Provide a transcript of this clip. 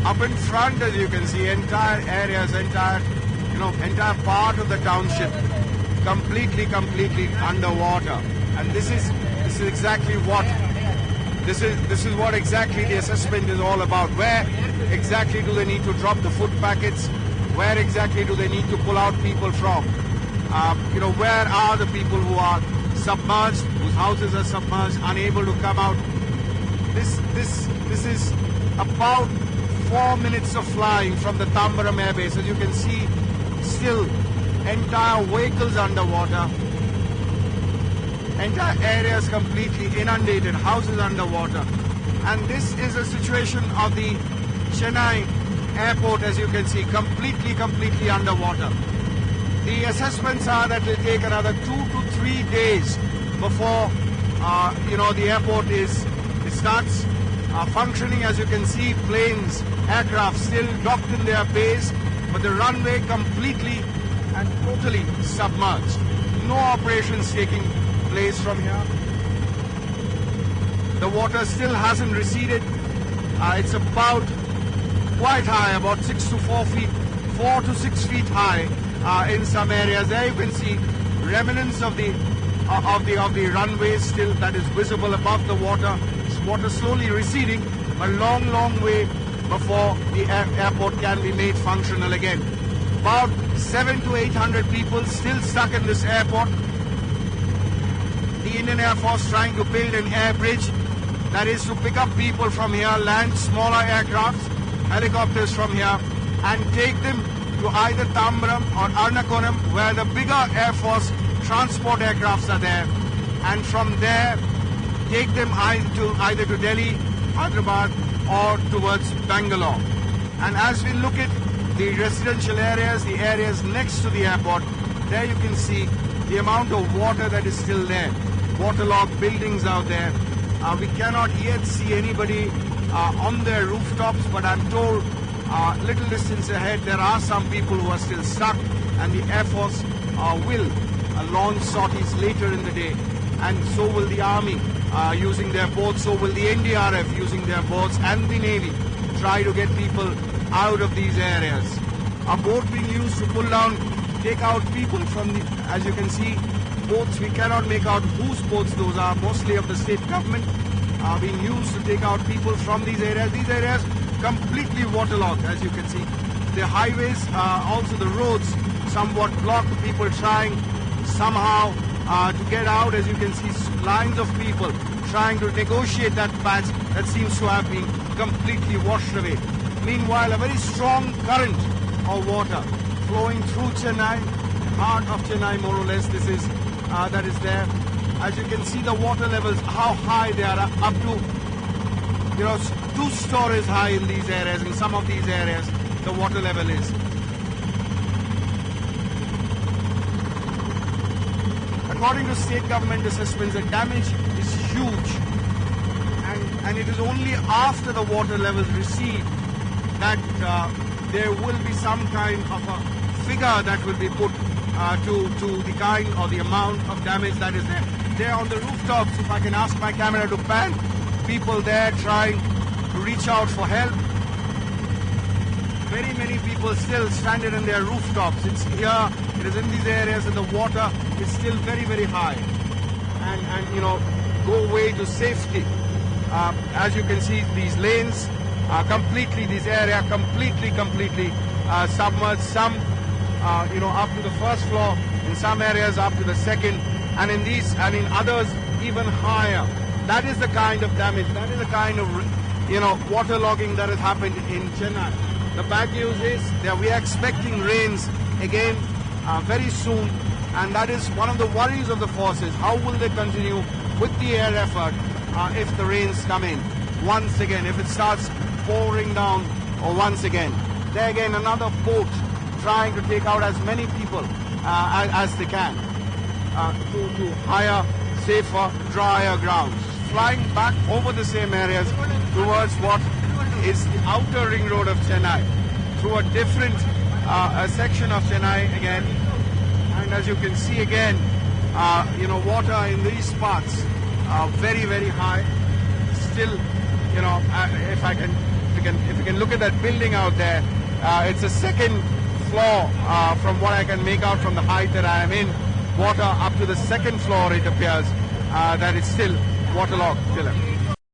Up in front, as you can see, entire areas, entire part of the township completely underwater. And this is exactly what exactly the assessment is all about. Where exactly do they need to drop the food packets? Where exactly do they need to pull out people from? Where are the people who are submerged, whose houses are submerged, unable to come out? This is about 4 minutes of flying from the Tambaram Air Base. As you can see, still entire vehicles underwater, entire areas completely inundated, houses underwater. And this is a situation of the Chennai airport, as you can see, completely underwater. The assessments are that it will take another 2 to 3 days before the airport starts functioning. As you can see, planes, aircraft still docked in their base, but the runway completely and totally submerged. No operations taking place from here. The water still hasn't receded. It's about quite high, about 4 to 6 feet high in some areas. There you can see remnants of the runway still that is visible above the water. Water slowly receding, a long way before the airport can be made functional again. About 700 to 800 people still stuck in this airport. The Indian Air Force trying to build an air bridge, that is to pick up people from here, land smaller aircrafts, helicopters from here, and take them to either Tambaram or Ernakulam, where the bigger Air Force transport aircrafts are there, and from there take them either to Delhi, Hyderabad, or towards Bangalore. And as we look at the residential areas, the areas next to the airport, there you can see the amount of water that is still there. Waterlogged buildings out there. We cannot yet see anybody on their rooftops, but I'm told little distance ahead there are some people who are still stuck, and the Air Force will launch sorties later in the day, and so will the Army using their boats, so will the NDRF using their boats, and the Navy try to get people out of these areas. A boat being used to pull down, take out people from the, as you can see, boats, we cannot make out whose boats those are, mostly of the state government, being used to take out people from these areas. These areas completely waterlogged, as you can see. The highways, also the roads, somewhat blocked, people trying somehow to get out. As you can see, lines of people trying to negotiate that patch that seems to have been completely washed away. Meanwhile, a very strong current of water flowing through Chennai, heart of Chennai more or less, this is that is there. As you can see, the water levels, how high they are, up to 2 stories high in these areas. In some of these areas, the water level is. According to state government assessments, the damage is huge, and it is only after the water levels recede that there will be some kind of a figure that will be put to the kind or the amount of damage that is there. There on the rooftops, if I can ask my camera to pan, people there trying to reach out for help. Very many people still stranded in their rooftops. It's here, it is in these areas, and the water is still very high. And go away to safety. As you can see, these lanes are completely, this area completely submerged. Some, up to the first floor, in some areas up to the second, and in these, and in others even higher. That is the kind of damage, that is the kind of, waterlogging that has happened in Chennai. The bad news is that we are expecting rains again very soon, and that is one of the worries of the forces. How will they continue with the air effort if the rains come in once again, if it starts pouring down or once again? There again, another boat trying to take out as many people as they can to higher, safer, drier grounds. Flying back over the same areas towards what is the outer ring road of Chennai, through a different section of Chennai again. And as you can see again, water in these parts very high. Still, if I can you can look at that building out there, it's a second floor from what I can make out from the height that I am in. Water up to the second floor, it appears that it's still waterlogged, Dylan.